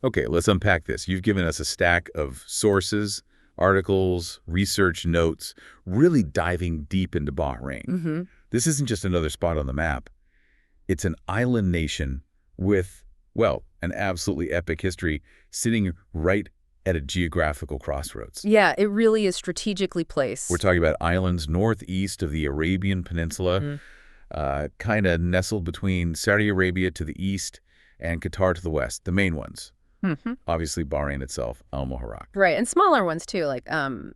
Okay, let's unpack this. You've given us a stack of sources, articles, research notes, really diving deep into Bahrain. Mm-hmm. This isn't just another spot on the map. It's an island nation with, well, an absolutely epic history sitting right at a geographical crossroads. Yeah, it really is strategically placed. We're talking about islands northeast of the Arabian Peninsula, kind of nestled between Saudi Arabia to the east and Qatar to the west, the main ones. Mm-hmm. Obviously, Bahrain itself, Al Muharraq. Right, and smaller ones too, like Al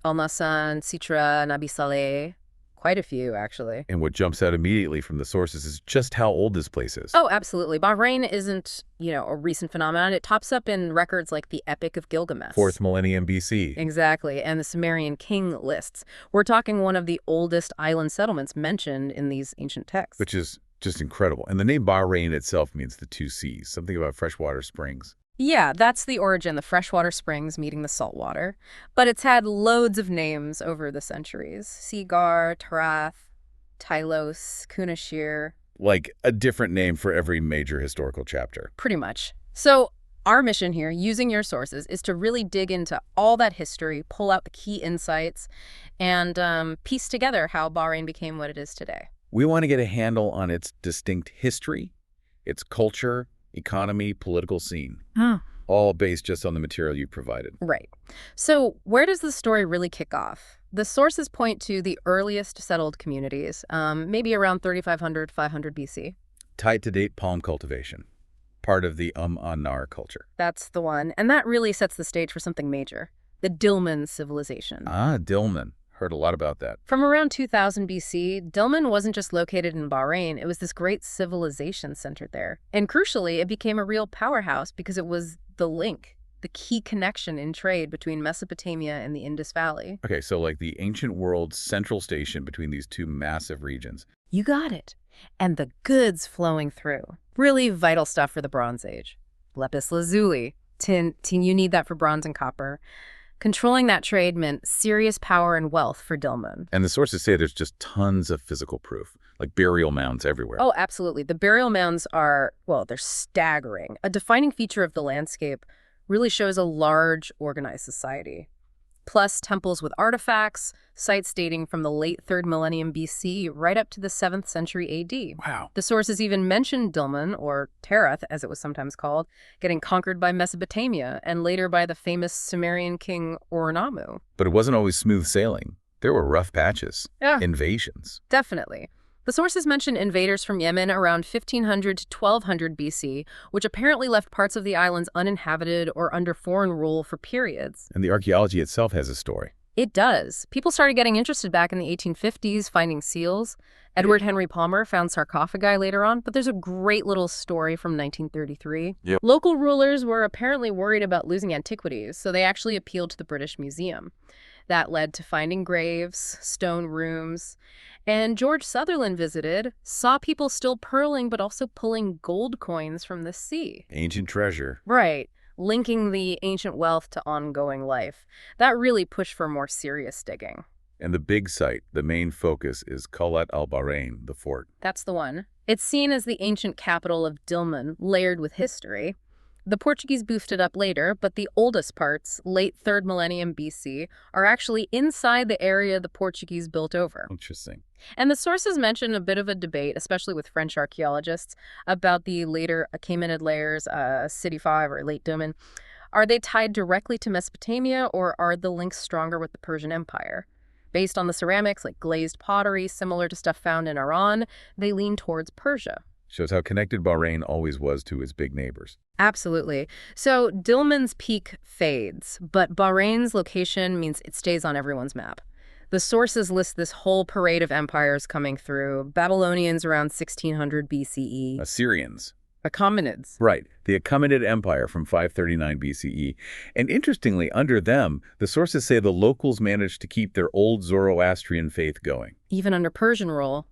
Nasan, Sitra, Nabi Saleh. Quite a few, actually. And what jumps out immediately from the sources is just how old this place is. Oh, absolutely. Bahrain isn't, a recent phenomenon. It tops up in records like the Epic of Gilgamesh. 4th millennium BC. Exactly, and the Sumerian king lists. We're talking one of the oldest island settlements mentioned in these ancient texts. Which is just incredible. And the name Bahrain itself means the two seas, something about freshwater springs. Yeah, that's the origin, the freshwater springs meeting the saltwater. But it's had loads of names over the centuries. Sigar, Tarath, Tylos, Kunashir. Like a different name for every major historical chapter. Pretty much. So our mission here, using your sources, is to really dig into all that history, pull out the key insights, and piece together how Bahrain became what it is today. We want to get a handle on its distinct history, its culture, economy, political scene. All based just on the material you provided. Right. So where does the story really kick off? The sources point to the earliest settled communities, maybe around 3,500, 500 BC. Tied to date palm cultivation, part of the Anar culture. That's the one. And that really sets the stage for something major, the Dilmun civilization. Ah, Dilmun. Heard a lot about that. From around 2000 BC, Dilmun wasn't just located in Bahrain, it was this great civilization centered there. And crucially, it became a real powerhouse because it was the link, the key connection in trade between Mesopotamia and the Indus Valley. Okay, so like the ancient world's central station between these two massive regions. You got it. And the goods flowing through. Really vital stuff for the Bronze Age. Lapis lazuli, tin, you need that for bronze and copper. Controlling that trade meant serious power and wealth for Dilmun. And the sources say there's just tons of physical proof, like burial mounds everywhere. Oh, absolutely. The burial mounds are, well, they're staggering. A defining feature of the landscape really shows a large, organized society. Plus temples with artifacts, sites dating from the late 3rd millennium BC right up to the 7th century AD. Wow. The sources even mention Dilmun, or Tarath as it was sometimes called, getting conquered by Mesopotamia and later by the famous Sumerian king Ur-Nammu. But it wasn't always smooth sailing. There were rough patches, invasions. Definitely. The sources mention invaders from Yemen around 1500 to 1200 BC, which apparently left parts of the islands uninhabited or under foreign rule for periods. And the archaeology itself has a story. It does. People started getting interested back in the 1850s, finding seals. Edward Henry Palmer found sarcophagi later on, but there's a great little story from 1933. Yep. Local rulers were apparently worried about losing antiquities, so they actually appealed to the British Museum. That led to finding graves, stone rooms, and George Sutherland visited, saw people still pearling but also pulling gold coins from the sea. Ancient treasure. Right. Linking the ancient wealth to ongoing life. That really pushed for more serious digging. And the big site, the main focus, is Qalat al-Bahrain, the fort. That's the one. It's seen as the ancient capital of Dilmun, layered with history. The Portuguese boofed it up later, but the oldest parts, late 3rd millennium BC, are actually inside the area the Portuguese built over. Interesting. And the sources mention a bit of a debate, especially with French archaeologists, about the later Achaemenid layers, City 5 or late Dilmun. Are they tied directly to Mesopotamia, or are the links stronger with the Persian Empire? Based on the ceramics, like glazed pottery, similar to stuff found in Iran, they lean towards Persia. Shows how connected Bahrain always was to its big neighbors. Absolutely. So Dilmun's peak fades, but Bahrain's location means it stays on everyone's map. The sources list this whole parade of empires coming through. Babylonians around 1600 BCE. Assyrians. Achaemenids. Right, the Achaemenid Empire from 539 BCE. And interestingly, under them, the sources say the locals managed to keep their old Zoroastrian faith going. Even under Persian rule,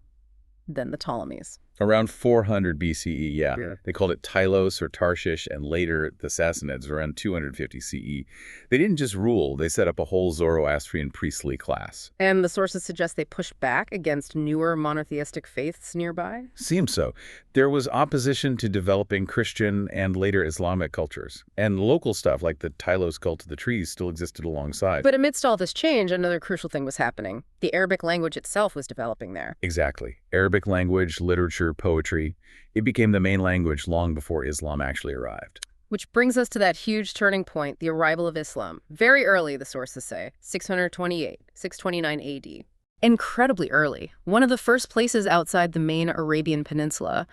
then the Ptolemies. Around 400 BCE, yeah. Yeah. They called it Tylos or Tarshish, and later the Sassanids around 250 CE. They didn't just rule, they set up a whole Zoroastrian priestly class. And the sources suggest they pushed back against newer monotheistic faiths nearby? Seems so. There was opposition to developing Christian and later Islamic cultures. And local stuff like the Tylos cult of the trees still existed alongside. But amidst all this change, another crucial thing was happening. The Arabic language itself was developing there. Exactly. Arabic language, literature, poetry. It became the main language long before Islam actually arrived. Which brings us to that huge turning point, the arrival of Islam. Very early, the sources say, 628, 629 AD. Incredibly early. One of the first places outside the main Arabian Peninsula.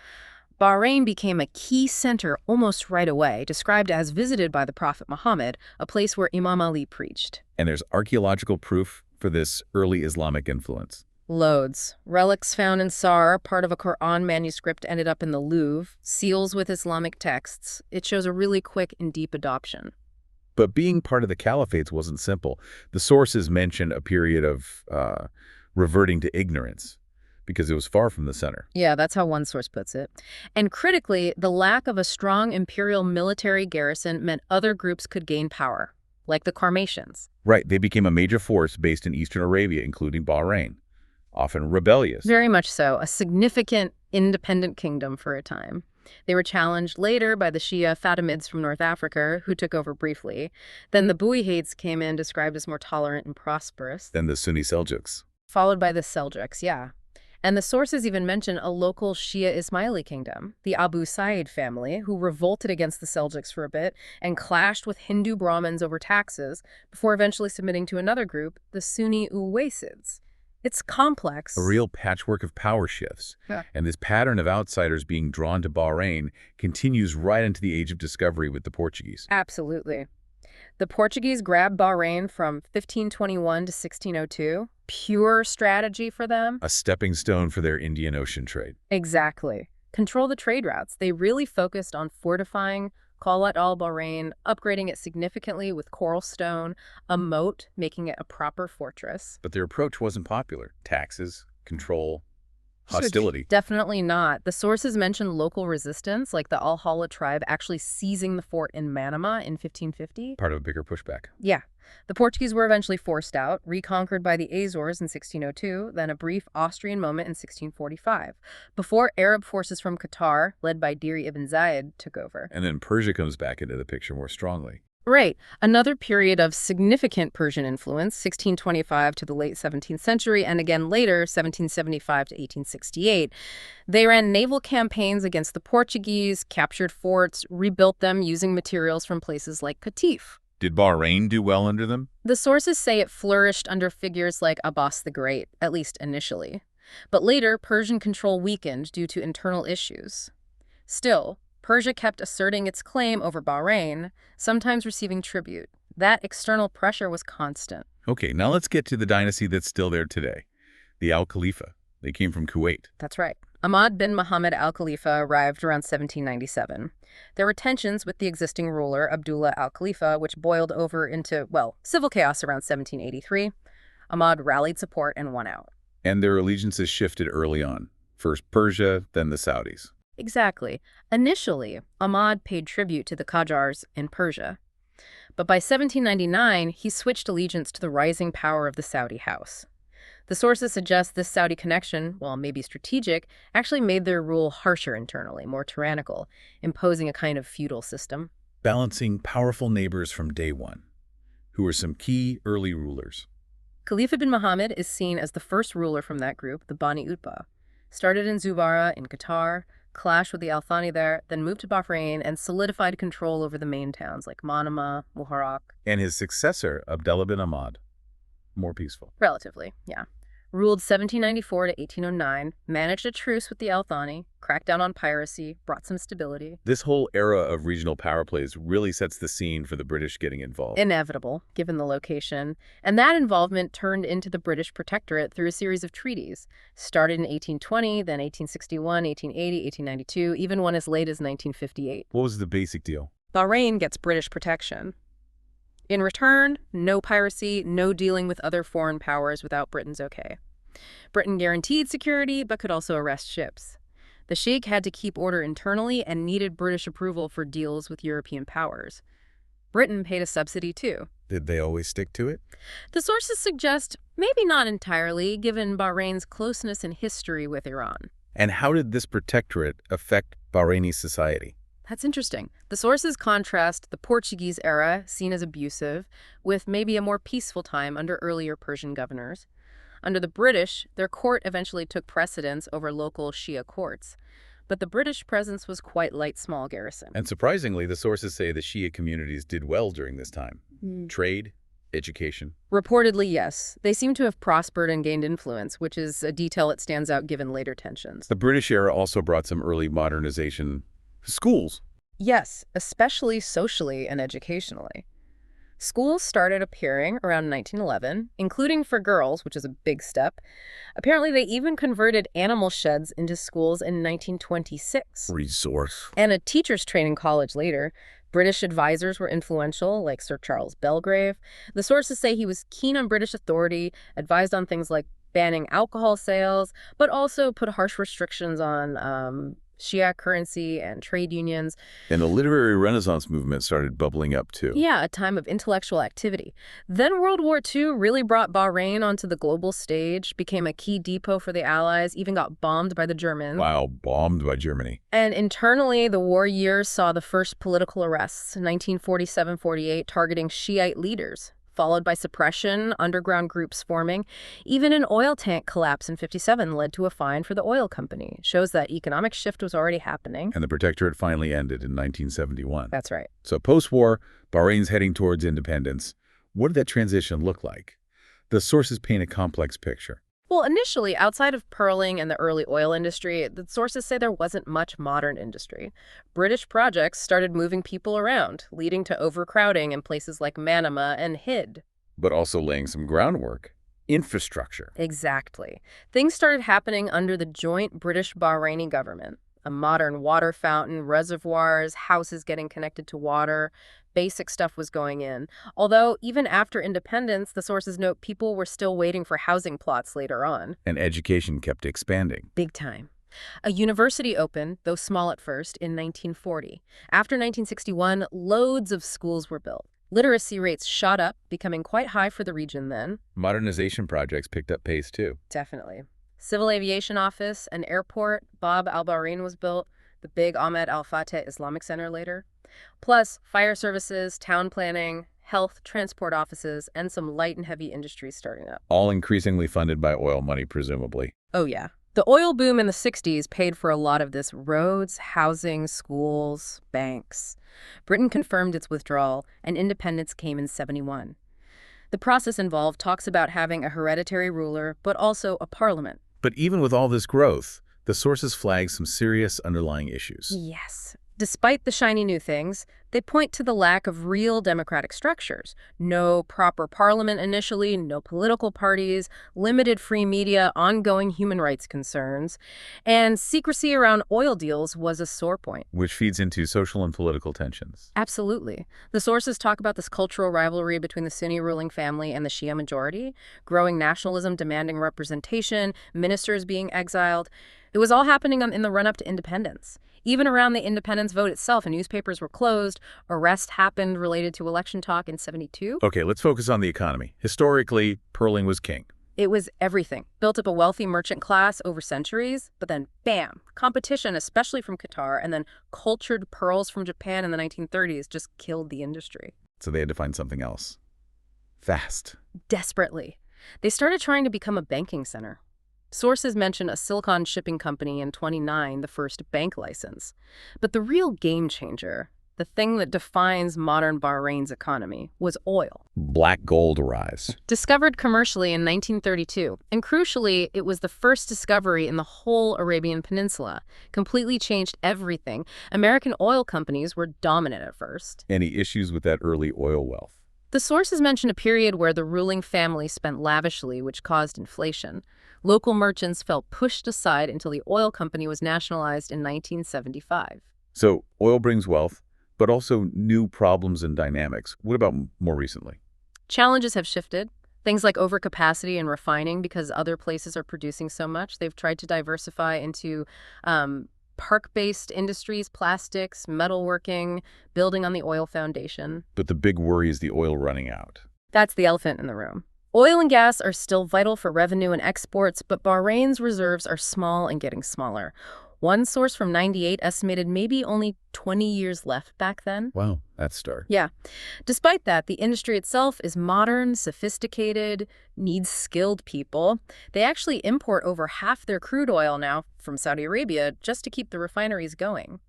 Bahrain became a key center almost right away, described as visited by the Prophet Muhammad, a place where Imam Ali preached. And there's archaeological proof for this early Islamic influence. Loads. Relics found in Sar, part of a Quran manuscript, ended up in the Louvre. Seals with Islamic texts. It shows a really quick and deep adoption. But being part of the caliphates wasn't simple. The sources mention a period of reverting to ignorance because it was far from the center. Yeah, that's how one source puts it. And critically, the lack of a strong imperial military garrison meant other groups could gain power, like the Karmatians. Right, they became a major force based in eastern Arabia, including Bahrain. Often rebellious. Very much so, a significant independent kingdom for a time. They were challenged later by the Shia Fatimids from North Africa, who took over briefly. Then the Buwayhids came in, described as more tolerant and prosperous. Then the Sunni Seljuks. Followed by the Seljuks, yeah. And the sources even mention a local Shia Ismaili kingdom, the Abu Sa'id family, who revolted against the Seljuks for a bit and clashed with Hindu Brahmins over taxes before eventually submitting to another group, the Sunni Uwaysids. It's complex. A real patchwork of power shifts. Yeah. And this pattern of outsiders being drawn to Bahrain continues right into the Age of Discovery with the Portuguese. Absolutely. The Portuguese grabbed Bahrain from 1521 to 1602. Pure strategy for them. A stepping stone for their Indian Ocean trade. Exactly. Control the trade routes. They really focused on fortifying Qalat al-Bahrain, upgrading it significantly with coral stone, a moat, making it a proper fortress. But their approach wasn't popular. Taxes, control, hostility. Definitely not. The sources mention local resistance, like the Al-Hala tribe actually seizing the fort in Manama in 1550. Part of a bigger pushback. Yeah. The Portuguese were eventually forced out, reconquered by the Azores in 1602, then a brief Austrian moment in 1645, before Arab forces from Qatar, led by Diri ibn Zayed, took over. And then Persia comes back into the picture more strongly. Right. Another period of significant Persian influence, 1625 to the late 17th century, and again later, 1775 to 1868. They ran naval campaigns against the Portuguese, captured forts, rebuilt them using materials from places like Qatif. Did Bahrain do well under them? The sources say it flourished under figures like Abbas the Great, at least initially. But later, Persian control weakened due to internal issues. Still, Persia kept asserting its claim over Bahrain, sometimes receiving tribute. That external pressure was constant. Okay, now let's get to the dynasty that's still there today. The Al-Khalifa. They came from Kuwait. That's right. Ahmad bin Muhammad al-Khalifa arrived around 1797. There were tensions with the existing ruler, Abdullah al-Khalifa, which boiled over into, well, civil chaos around 1783. Ahmad rallied support and won out. And their allegiances shifted early on. First Persia, then the Saudis. Exactly. Initially, Ahmad paid tribute to the Qajars in Persia. But by 1799, he switched allegiance to the rising power of the Saudi house. The sources suggest this Saudi connection, while maybe strategic, actually made their rule harsher internally, more tyrannical, imposing a kind of feudal system. Balancing powerful neighbors from day one, who were some key early rulers. Khalifa bin Muhammad is seen as the first ruler from that group, the Bani Utbah. Started in Zubarah in Qatar, clashed with the Al Thani there, then moved to Bahrain and solidified control over the main towns like Manama, Muharraq. And his successor, Abdullah bin Ahmad. More peaceful. Relatively, yeah. Ruled 1794 to 1809, managed a truce with the Al Thani, cracked down on piracy, brought some stability. This whole era of regional power plays really sets the scene for the British getting involved. Inevitable, given the location. And that involvement turned into the British Protectorate through a series of treaties. Started in 1820, then 1861, 1880, 1892, even one as late as 1958. What was the basic deal? Bahrain gets British protection. In return, no piracy, no dealing with other foreign powers without Britain's okay. Britain guaranteed security, but could also arrest ships. The sheikh had to keep order internally and needed British approval for deals with European powers. Britain paid a subsidy too. Did they always stick to it? The sources suggest maybe not entirely, given Bahrain's closeness and history with Iran. And how did this protectorate affect Bahraini society? That's interesting. The sources contrast the Portuguese era, seen as abusive, with maybe a more peaceful time under earlier Persian governors. Under the British, their court eventually took precedence over local Shia courts. But the British presence was quite light, small garrison. And surprisingly, the sources say the Shia communities did well during this time. Trade, education. Reportedly, yes. They seem to have prospered and gained influence, which is a detail that stands out given later tensions. The British era also brought some early modernization. Schools. Yes, especially socially and educationally. Schools started appearing around 1911, including for girls, which is a big step. Apparently, they even converted animal sheds into schools in 1926. Resource. And a teacher's training college later. British advisors were influential, like Sir Charles Belgrave. The sources say he was keen on British authority, advised on things like banning alcohol sales, but also put harsh restrictions on Shia currency and trade unions. And the literary Renaissance movement started bubbling up too. Yeah, a time of intellectual activity. Then World War II really brought Bahrain onto the global stage, became a key depot for the Allies, even got bombed by the Germans. Wow, bombed by Germany. And internally, the war years saw the first political arrests, 1947-48, targeting Shiite leaders, followed by suppression, underground groups forming. Even an oil tank collapse in 57 led to a fine for the oil company. Shows that economic shift was already happening. And the protectorate finally ended in 1971. That's right. So post-war, Bahrain's heading towards independence. What did that transition look like? The sources paint a complex picture. Well, initially, outside of pearling and the early oil industry, the sources say there wasn't much modern industry. British projects started moving people around, leading to overcrowding in places like Manama and Hid. But also laying some groundwork. Infrastructure. Exactly. Things started happening under the joint British-Bahraini government. A modern water fountain, reservoirs, houses getting connected to water. Basic stuff was going in. Although, even after independence, the sources note people were still waiting for housing plots later on. And education kept expanding. Big time. A university opened, though small at first, in 1940. After 1961, loads of schools were built. Literacy rates shot up, becoming quite high for the region then. Modernization projects picked up pace too. Definitely. Civil Aviation Office, an airport, Bab al-Bahrain was built, the big Ahmed al-Fateh Islamic Center later. Plus, fire services, town planning, health, transport offices, and some light and heavy industries starting up. All increasingly funded by oil money, presumably. Oh, yeah. The oil boom in the 60s paid for a lot of this: roads, housing, schools, banks. Britain confirmed its withdrawal, and independence came in 71. The process involved talks about having a hereditary ruler, but also a parliament. But even with all this growth, the sources flag some serious underlying issues. Yes. Despite the shiny new things, they point to the lack of real democratic structures. No proper parliament initially, no political parties, limited free media, ongoing human rights concerns, and secrecy around oil deals was a sore point. Which feeds into social and political tensions. Absolutely. The sources talk about this cultural rivalry between the Sunni ruling family and the Shia majority, growing nationalism demanding representation, ministers being exiled. It was all happening in the run-up to independence. Even around the independence vote itself, newspapers were closed. Arrests happened related to election talk in 72. Okay, let's focus on the economy. Historically, pearling was king. It was everything. Built up a wealthy merchant class over centuries, but then, bam, competition, especially from Qatar, and then cultured pearls from Japan in the 1930s just killed the industry. So they had to find something else. Fast. Desperately. They started trying to become a banking center. Sources mention a Silicon shipping company in 29, the first bank license. But the real game changer, the thing that defines modern Bahrain's economy, was oil. Black gold rise. Discovered commercially in 1932, and crucially, it was the first discovery in the whole Arabian Peninsula. Completely changed everything. American oil companies were dominant at first. Any issues with that early oil wealth? The sources mention a period where the ruling family spent lavishly, which caused inflation. Local merchants felt pushed aside until the oil company was nationalized in 1975. So oil brings wealth, but also new problems and dynamics. What about more recently? Challenges have shifted. Things like overcapacity and refining because other places are producing so much. They've tried to diversify into park-based industries, plastics, metalworking, building on the oil foundation. But the big worry is the oil running out. That's the elephant in the room. Oil and gas are still vital for revenue and exports, but Bahrain's reserves are small and getting smaller. One source from '98 estimated maybe only 20 years left back then. Wow, that's stark. Yeah. Despite that, the industry itself is modern, sophisticated, needs skilled people. They actually import over half their crude oil now from Saudi Arabia just to keep the refineries going.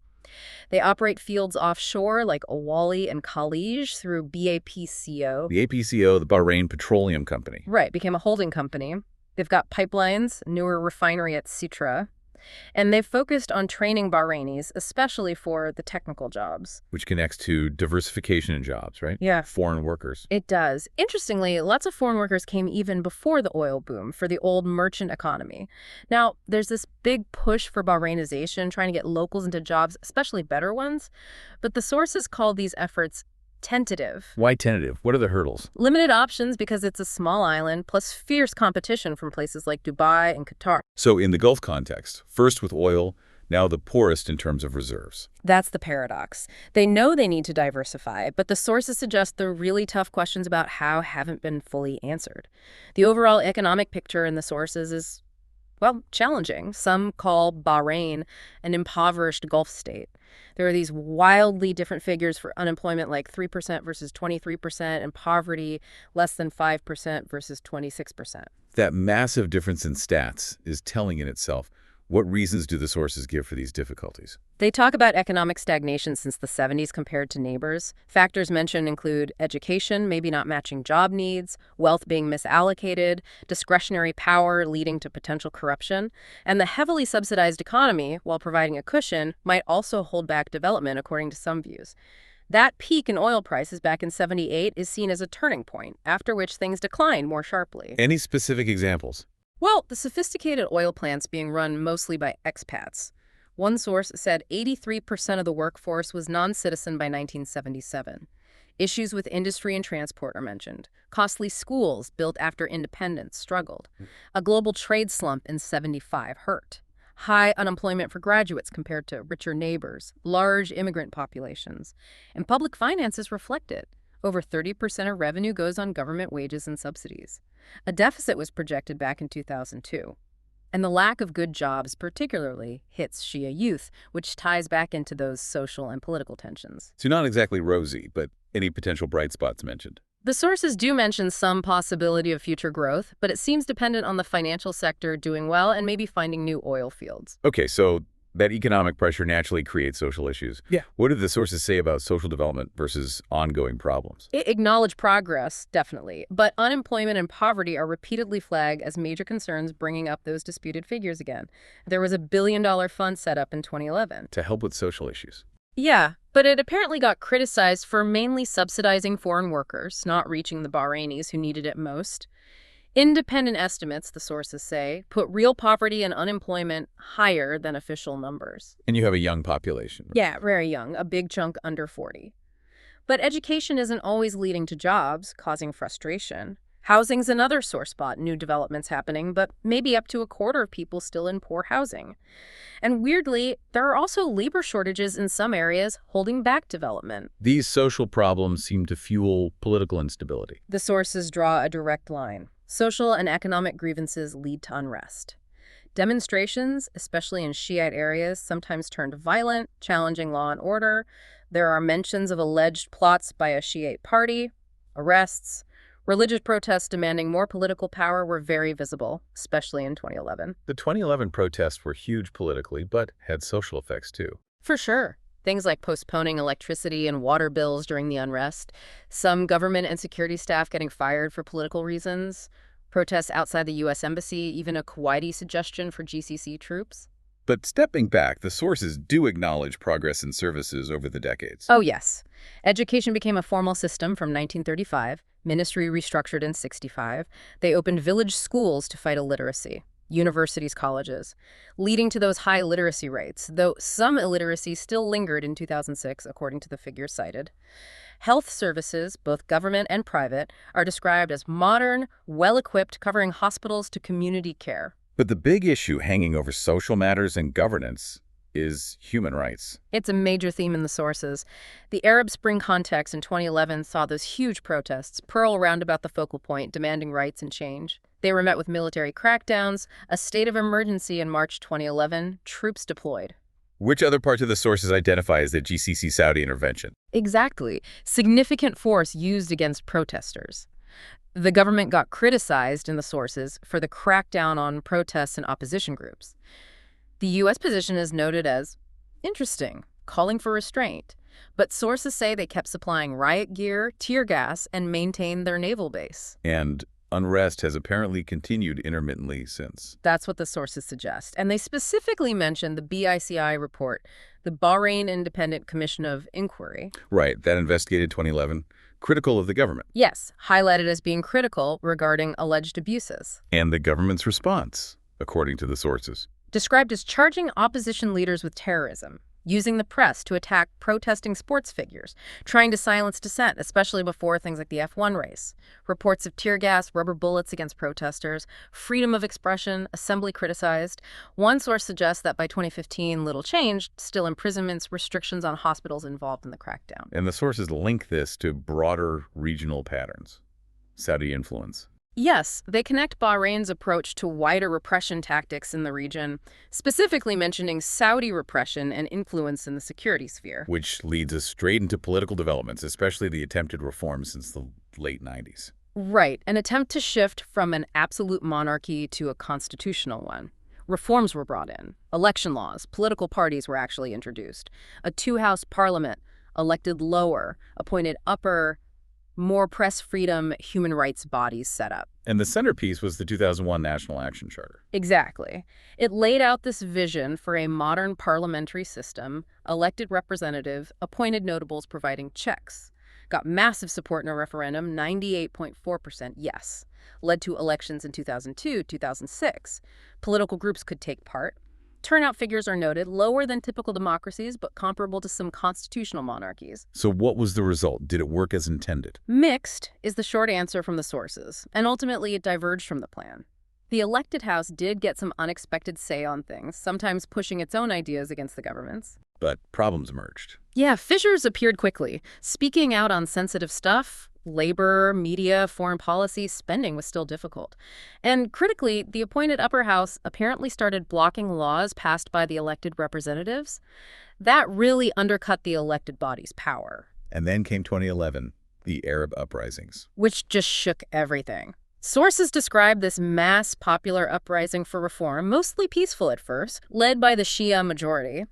They operate fields offshore like Awali and Khalij through BAPCO. The APCO, the Bahrain Petroleum Company. Right, became a holding company. They've got pipelines, newer refinery at Sitra. And they've focused on training Bahrainis, especially for the technical jobs. Which connects to diversification in jobs, right? Yeah. Foreign workers. It does. Interestingly, lots of foreign workers came even before the oil boom for the old merchant economy. Now, there's this big push for Bahrainization, trying to get locals into jobs, especially better ones. But the sources call these efforts tentative. Why tentative? What are the hurdles? Limited options because it's a small island, plus fierce competition from places like Dubai and Qatar. So in the Gulf context, first with oil, now the poorest in terms of reserves. That's the paradox. They know they need to diversify, but the sources suggest the really tough questions about how haven't been fully answered. The overall economic picture in the sources is, well, challenging. Some call Bahrain an impoverished Gulf state. There are these wildly different figures for unemployment, like 3% versus 23%, and poverty less than 5% versus 26%. That massive difference in stats is telling in itself. What reasons do the sources give for these difficulties? They talk about economic stagnation since the 70s compared to neighbors. Factors mentioned include education, maybe not matching job needs, wealth being misallocated, discretionary power leading to potential corruption, and the heavily subsidized economy, while providing a cushion, might also hold back development, according to some views. That peak in oil prices back in '78 is seen as a turning point, after which things decline more sharply. Any specific examples? Well, the sophisticated oil plants being run mostly by expats. One source said 83% of the workforce was non-citizen by 1977. Issues with industry and transport are mentioned. Costly schools built after independence struggled. A global trade slump in '75 hurt. High unemployment for graduates compared to richer neighbors. Large immigrant populations. And public finances reflect it. Over 30% of revenue goes on government wages and subsidies. A deficit was projected back in 2002. And the lack of good jobs particularly hits Shia youth, which ties back into those social and political tensions. So not exactly rosy, but any potential bright spots mentioned? The sources do mention some possibility of future growth, but it seems dependent on the financial sector doing well and maybe finding new oil fields. Okay, so that economic pressure naturally creates social issues. Yeah. What do the sources say about social development versus ongoing problems? It acknowledge progress, definitely, but unemployment and poverty are repeatedly flagged as major concerns, bringing up those disputed figures again. There was a $1 billion fund set up in 2011. To help with social issues. Yeah, but it apparently got criticized for mainly subsidizing foreign workers, not reaching the Bahrainis who needed it most. Independent estimates, the sources say, put real poverty and unemployment higher than official numbers. And you have a young population. Yeah, very young, a big chunk under 40. But education isn't always leading to jobs, causing frustration. Housing's another sore spot, new developments happening, but maybe up to a quarter of people still in poor housing. And weirdly, there are also labor shortages in some areas holding back development. These social problems seem to fuel political instability. The sources draw a direct line. Social and economic grievances lead to unrest. Demonstrations, especially in Shiite areas, sometimes turned violent, challenging law and order. There are mentions of alleged plots by a Shiite party, arrests. Religious protests demanding more political power were very visible, especially in 2011. The 2011 protests were huge politically, but had social effects too. For sure. Things like postponing electricity and water bills during the unrest, some government and security staff getting fired for political reasons, protests outside the U.S. Embassy, even a Kuwaiti suggestion for GCC troops. But stepping back, the sources do acknowledge progress in services over the decades. Oh, yes. Education became a formal system from 1935, ministry restructured in '65. They opened village schools to fight illiteracy. Universities, colleges, leading to those high literacy rates, though some illiteracy still lingered in 2006, according to the figures cited. Health services, both government and private, are described as modern, well-equipped, covering hospitals to community care. But the big issue hanging over social matters and governance is human rights. It's a major theme in the sources. The Arab Spring context in 2011 saw those huge protests pearl around about the focal point, demanding rights and change. They were met with military crackdowns, a state of emergency in March 2011, troops deployed. Which other parts of the sources identify as the GCC Saudi intervention? Exactly. Significant force used against protesters. The government got criticized in the sources for the crackdown on protests and opposition groups. The U.S. position is noted as interesting, calling for restraint. But sources say they kept supplying riot gear, tear gas, and maintained their naval base. And unrest has apparently continued intermittently since. That's what the sources suggest. And they specifically mention the BICI report, the Bahrain Independent Commission of Inquiry. Right, that investigated 2011, critical of the government. Yes, highlighted as being critical regarding alleged abuses. And the government's response, according to the sources. Described as charging opposition leaders with terrorism, using the press to attack protesting sports figures, trying to silence dissent, especially before things like the F1 race. Reports of tear gas, rubber bullets against protesters, freedom of expression, assembly criticized. One source suggests that by 2015, little changed, still imprisonments, restrictions on hospitals involved in the crackdown. And the sources link this to broader regional patterns. Saudi influence. Yes, they connect Bahrain's approach to wider repression tactics in the region, specifically mentioning Saudi repression and influence in the security sphere. Which leads us straight into political developments, especially the attempted reforms since the late 90s. Right, an attempt to shift from an absolute monarchy to a constitutional one. Reforms were brought in. Election laws, political parties were actually introduced. A two-house parliament, elected lower, appointed upper, more press freedom, human rights bodies set up. And the centerpiece was the 2001 National Action Charter. Exactly. It laid out this vision for a modern parliamentary system, elected representative, appointed notables providing checks. Got massive support in a referendum, 98.4% yes. Led to elections in 2002, 2006. Political groups could take part. Turnout figures are noted, lower than typical democracies, but comparable to some constitutional monarchies. So what was the result? Did it work as intended? Mixed is the short answer from the sources, and ultimately it diverged from the plan. The elected house did get some unexpected say on things, sometimes pushing its own ideas against the government's. But problems emerged. Yeah, fissures appeared quickly. Speaking out on sensitive stuff, labor, media, foreign policy, spending was still difficult. And critically, the appointed upper house apparently started blocking laws passed by the elected representatives. That really undercut the elected body's power. And then came 2011, the Arab uprisings. Which just shook everything. Sources describe this mass popular uprising for reform, mostly peaceful at first, led by the Shia majority.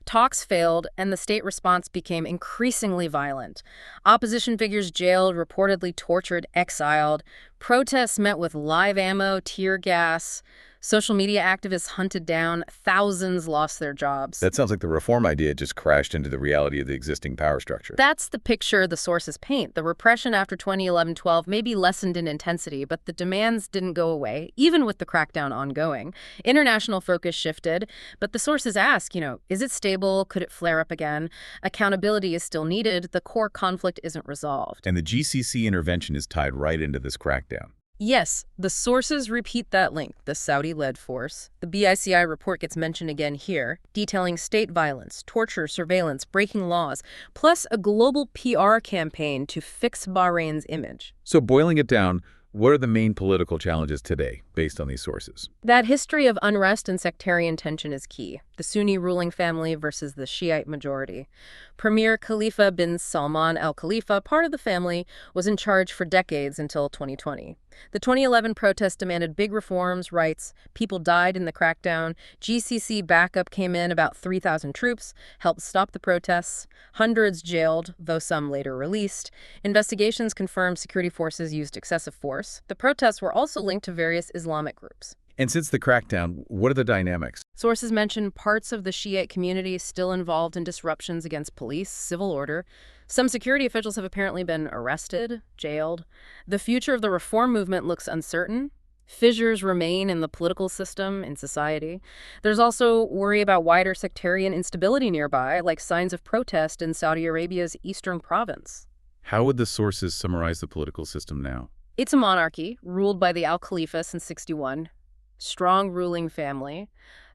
Talks failed, and the state response became increasingly violent. Opposition figures jailed, reportedly tortured, exiled. Protests met with live ammo, tear gas. Social media activists hunted down. Thousands lost their jobs. That sounds like the reform idea just crashed into the reality of the existing power structure. That's the picture the sources paint. The repression after 2011-12 may be lessened in intensity, but the demands didn't go away, even with the crackdown ongoing. International focus shifted, but the sources ask, is it stable? Could it flare up again? Accountability is still needed. The core conflict isn't resolved. And the GCC intervention is tied right into this crackdown. Yes, the sources repeat that link, the Saudi-led force. The BICI report gets mentioned again here, detailing state violence, torture, surveillance, breaking laws, plus a global PR campaign to fix Bahrain's image. So boiling it down, what are the main political challenges today, based on these sources? That history of unrest and sectarian tension is key. The Sunni ruling family versus the Shiite majority. Premier Khalifa bin Salman al-Khalifa, part of the family, was in charge for decades until 2020. The 2011 protests demanded big reforms, rights. People died in the crackdown. GCC backup came in, about 3,000 troops, helped stop the protests. Hundreds jailed, though some later released. Investigations confirmed security forces used excessive force. The protests were also linked to various Islamic groups. And since the crackdown, what are the dynamics? Sources mention parts of the Shiite community still involved in disruptions against police, civil order. Some security officials have apparently been arrested, jailed. The future of the reform movement looks uncertain. Fissures remain in the political system, in society. There's also worry about wider sectarian instability nearby, like signs of protest in Saudi Arabia's eastern province. How would the sources summarize the political system now? It's a monarchy, ruled by the Al-Khalifa since '61. Strong ruling family.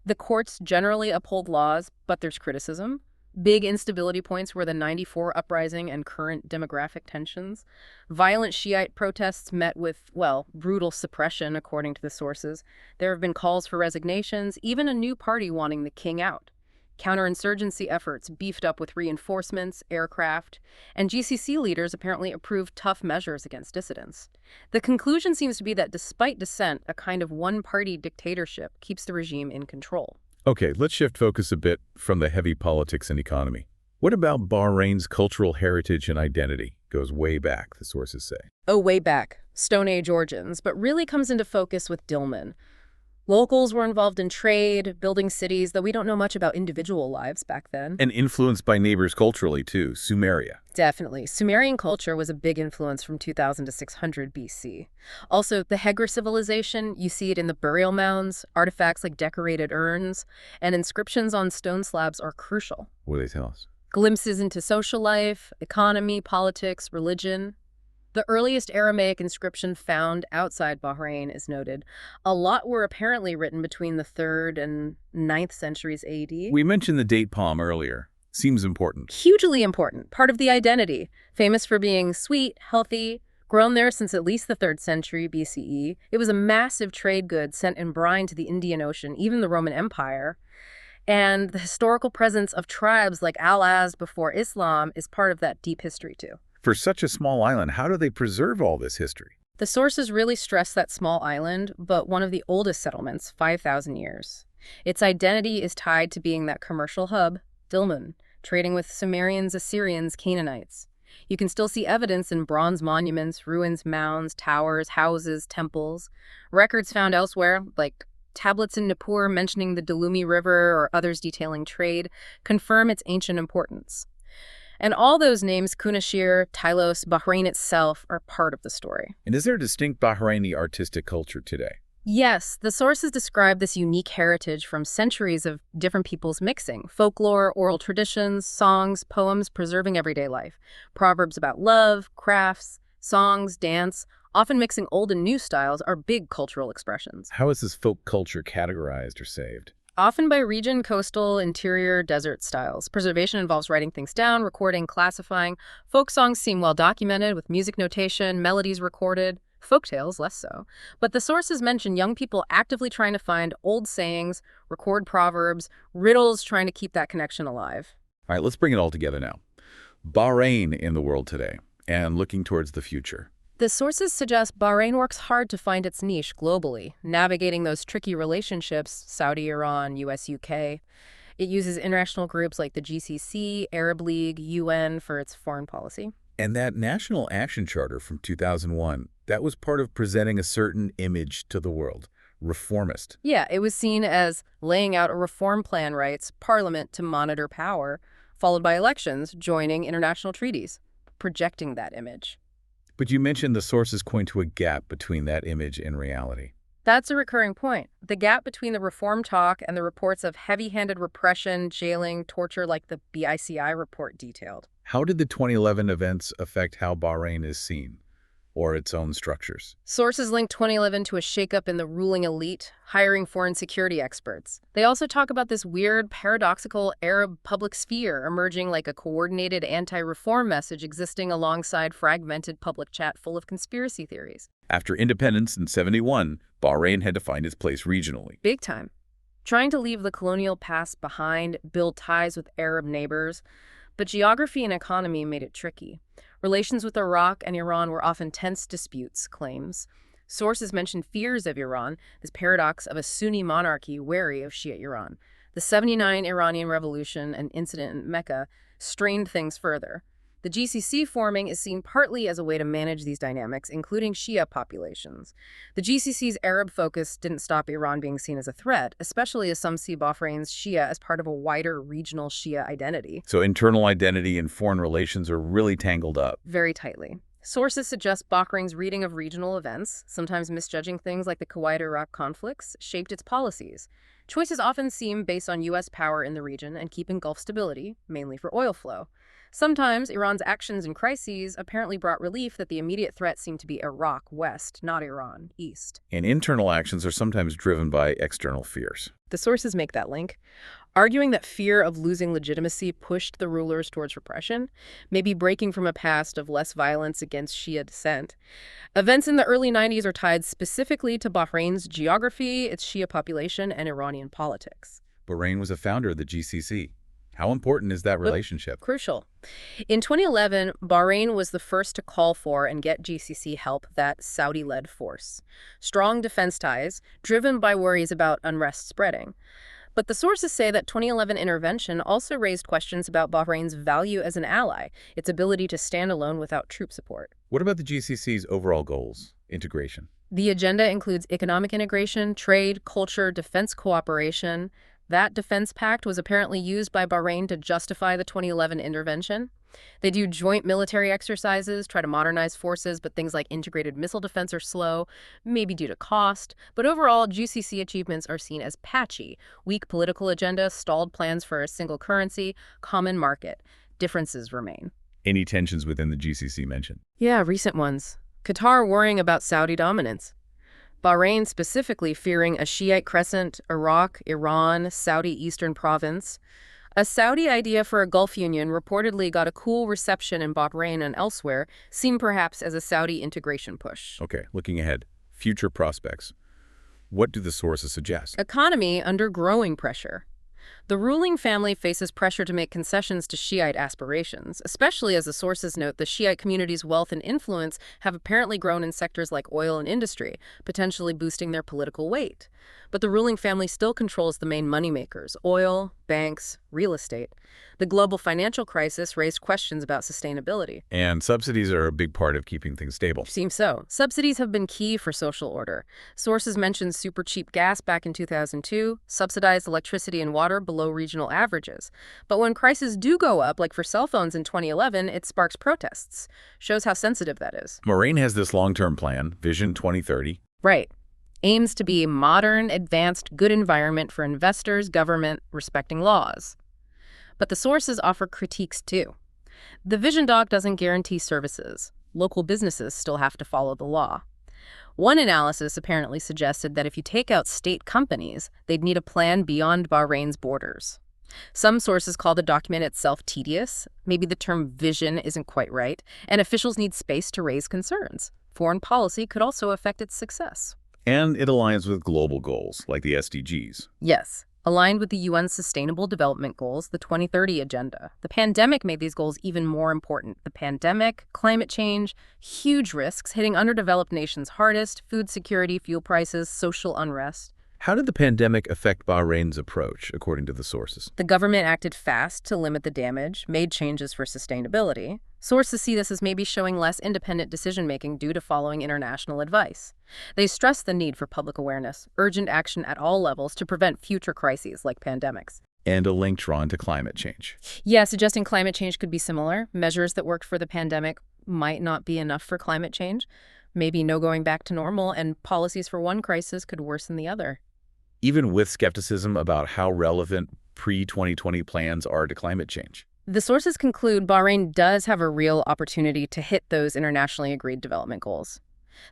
The courts generally uphold laws, but there's criticism. Big instability points were the '94 uprising and current demographic tensions. Violent Shiite protests met with, well, brutal suppression, according to the sources. There have been calls for resignations, even a new party wanting the king out. Counterinsurgency efforts beefed up with reinforcements, aircraft, and GCC leaders apparently approved tough measures against dissidents. The conclusion seems to be that despite dissent, a kind of one-party dictatorship keeps the regime in control. Okay, let's shift focus a bit from the heavy politics and economy. What about Bahrain's cultural heritage and identity? Goes way back, the sources say. Oh, way back, Stone Age origins, but really comes into focus with Dilmun. Locals were involved in trade, building cities, though we don't know much about individual lives back then. And influenced by neighbors culturally, too, Sumeria. Definitely. Sumerian culture was a big influence from 2000 to 600 BC. Also, the Hegra civilization, you see it in the burial mounds, artifacts like decorated urns, and inscriptions on stone slabs are crucial. What do they tell us? Glimpses into social life, economy, politics, religion. The earliest Aramaic inscription found outside Bahrain is noted. A lot were apparently written between the 3rd and 9th centuries AD. We mentioned the date palm earlier. Seems important. Hugely important, part of the identity. Famous for being sweet, healthy, grown there since at least the 3rd century BCE. It was a massive trade good sent in brine to the Indian Ocean, even the Roman Empire. And the historical presence of tribes like Al-Az before Islam is part of that deep history too. For such a small island, how do they preserve all this history? The sources really stress that small island, but one of the oldest settlements, 5,000 years. Its identity is tied to being that commercial hub, Dilmun, trading with Sumerians, Assyrians, Canaanites. You can still see evidence in bronze monuments, ruins, mounds, towers, houses, temples. Records found elsewhere, like tablets in Nippur mentioning the Dilmun River or others detailing trade, confirm its ancient importance. And all those names, Kunashir, Tylos, Bahrain itself, are part of the story. And is there a distinct Bahraini artistic culture today? Yes, the sources describe this unique heritage from centuries of different peoples mixing. Folklore, oral traditions, songs, poems preserving everyday life. Proverbs about love, crafts, songs, dance, often mixing old and new styles, are big cultural expressions. How is this folk culture categorized or saved? Often by region, coastal, interior, desert styles. Preservation involves writing things down, recording, classifying. Folk songs seem well documented with music notation, melodies recorded. Folk tales, less so. But the sources mention young people actively trying to find old sayings, record proverbs, riddles, trying to keep that connection alive. All right, let's bring it all together now. Bahrain in the world today and looking towards the future. The sources suggest Bahrain works hard to find its niche globally, navigating those tricky relationships, Saudi-Iran, US-UK. It uses international groups like the GCC, Arab League, UN for its foreign policy. And that National Action Charter from 2001, that was part of presenting a certain image to the world, reformist. Yeah, it was seen as laying out a reform plan, writes parliament to monitor power, followed by elections, joining international treaties, projecting that image. But you mentioned the sources point to a gap between that image and reality. That's a recurring point. The gap between the reform talk and the reports of heavy-handed repression, jailing, torture like the BICI report detailed. How did the 2011 events affect how Bahrain is seen, or its own structures? Sources link 2011 to a shakeup in the ruling elite, hiring foreign security experts. They also talk about this weird, paradoxical Arab public sphere emerging like a coordinated anti-reform message existing alongside fragmented public chat full of conspiracy theories. After independence in '71, Bahrain had to find its place regionally. Big time. Trying to leave the colonial past behind, build ties with Arab neighbors, but geography and economy made it tricky. Relations with Iraq and Iran were often tense disputes, claims. Sources mention fears of Iran, this paradox of a Sunni monarchy wary of Shia Iran. The '79 Iranian Revolution and incident in Mecca strained things further. The GCC forming is seen partly as a way to manage these dynamics, including Shia populations. The GCC's Arab focus didn't stop Iran being seen as a threat, especially as some see Bahrain's Shia as part of a wider regional Shia identity. So internal identity and foreign relations are really tangled up. Very tightly. Sources suggest Bahrain's reading of regional events, sometimes misjudging things like the Kuwait-Iraq conflicts, shaped its policies. Choices often seem based on U.S. power in the region and keeping Gulf stability, mainly for oil flow. Sometimes Iran's actions in crises apparently brought relief that the immediate threat seemed to be Iraq west, not Iran east. And internal actions are sometimes driven by external fears. The sources make that link, arguing that fear of losing legitimacy pushed the rulers towards repression, maybe breaking from a past of less violence against Shia dissent. Events in the early 90s are tied specifically to Bahrain's geography, its Shia population, and Iranian politics. Bahrain was a founder of the GCC. How important is that relationship? Crucial. In 2011, Bahrain was the first to call for and get GCC help, that Saudi-led force. Strong defense ties, driven by worries about unrest spreading. But the sources say that 2011 intervention also raised questions about Bahrain's value as an ally, its ability to stand alone without troop support. What about the GCC's overall goals? Integration. The agenda includes economic integration, trade, culture, defense cooperation. That defense pact was apparently used by Bahrain to justify the 2011 intervention. They do joint military exercises, try to modernize forces, but things like integrated missile defense are slow, maybe due to cost. But overall, GCC achievements are seen as patchy. Weak political agenda, stalled plans for a single currency, common market. Differences remain. Any tensions within the GCC mentioned? Yeah, recent ones. Qatar worrying about Saudi dominance. Bahrain specifically fearing a Shiite crescent, Iraq, Iran, Saudi eastern province. A Saudi idea for a Gulf Union reportedly got a cool reception in Bahrain and elsewhere, seen perhaps as a Saudi integration push. Okay, looking ahead. Future prospects. What do the sources suggest? Economy under growing pressure. The ruling family faces pressure to make concessions to Shiite aspirations, especially as the sources note the Shiite community's wealth and influence have apparently grown in sectors like oil and industry, potentially boosting their political weight. But the ruling family still controls the main moneymakers: oil, banks, real estate. The global financial crisis raised questions about sustainability. And subsidies are a big part of keeping things stable. Seems so. Subsidies have been key for social order. Sources mentioned super cheap gas back in 2002, subsidized electricity and water below regional averages. But when prices do go up, like for cell phones in 2011, it sparks protests. Shows how sensitive that is. Bahrain has this long-term plan, Vision 2030. Right. Aims to be a modern, advanced, good environment for investors, government, respecting laws. But the sources offer critiques too. The vision doc doesn't guarantee services. Local businesses still have to follow the law. One analysis apparently suggested that if you take out state companies, they'd need a plan beyond Bahrain's borders. Some sources call the document itself tedious. Maybe the term vision isn't quite right, and officials need space to raise concerns. Foreign policy could also affect its success. And it aligns with global goals, like the SDGs. Yes, aligned with the UN's Sustainable Development Goals, the 2030 Agenda. The pandemic made these goals even more important. The pandemic, climate change, huge risks hitting underdeveloped nations hardest: food security, fuel prices, social unrest. How did the pandemic affect Bahrain's approach, according to the sources? The government acted fast to limit the damage, made changes for sustainability. Sources see this as maybe showing less independent decision-making due to following international advice. They stress the need for public awareness, urgent action at all levels to prevent future crises like pandemics. And a link drawn to climate change. Yeah, suggesting climate change could be similar. Measures that worked for the pandemic might not be enough for climate change. Maybe no going back to normal, and policies for one crisis could worsen the other. Even with skepticism about how relevant pre-2020 plans are to climate change. The sources conclude Bahrain does have a real opportunity to hit those internationally agreed development goals.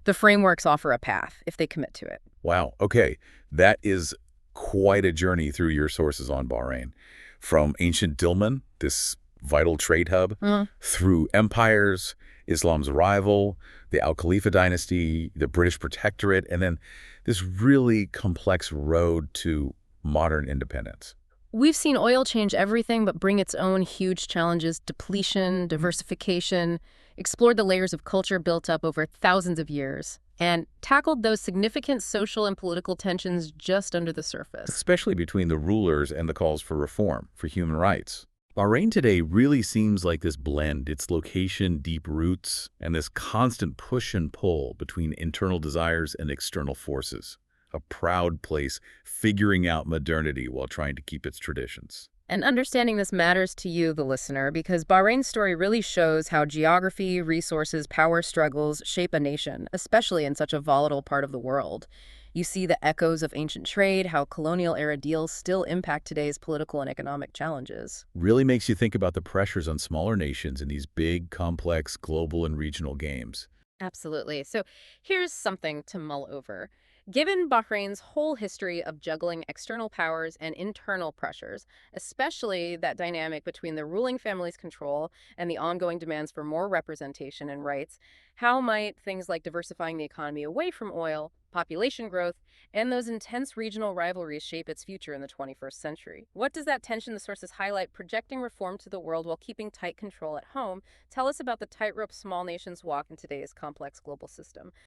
The frameworks offer a path if they commit to it. Wow, okay. That is quite a journey through your sources on Bahrain. From ancient Dilmun, this vital trade hub, through empires, Islam's rival, the Khalifa dynasty, the British Protectorate, and then this really complex road to modern independence. We've seen oil change everything but bring its own huge challenges: depletion, diversification, explored the layers of culture built up over thousands of years, and tackled those significant social and political tensions just under the surface. Especially between the rulers and the calls for reform, for human rights. Bahrain today really seems like this blend, its location, deep roots, and this constant push and pull between internal desires and external forces. A proud place figuring out modernity while trying to keep its traditions. And understanding this matters to you, the listener, because Bahrain's story really shows how geography, resources, power struggles shape a nation, especially in such a volatile part of the world. You see the echoes of ancient trade, how colonial-era deals still impact today's political and economic challenges. Really makes you think about the pressures on smaller nations in these big, complex, global and regional games. Absolutely. So here's something to mull over. Given Bahrain's whole history of juggling external powers and internal pressures, especially that dynamic between the ruling family's control and the ongoing demands for more representation and rights, how might things like diversifying the economy away from oil, population growth, and those intense regional rivalries shape its future in the 21st century? What does that tension the sources highlight, projecting reform to the world while keeping tight control at home? Tell us about the tightrope small nations walk in today's complex global system.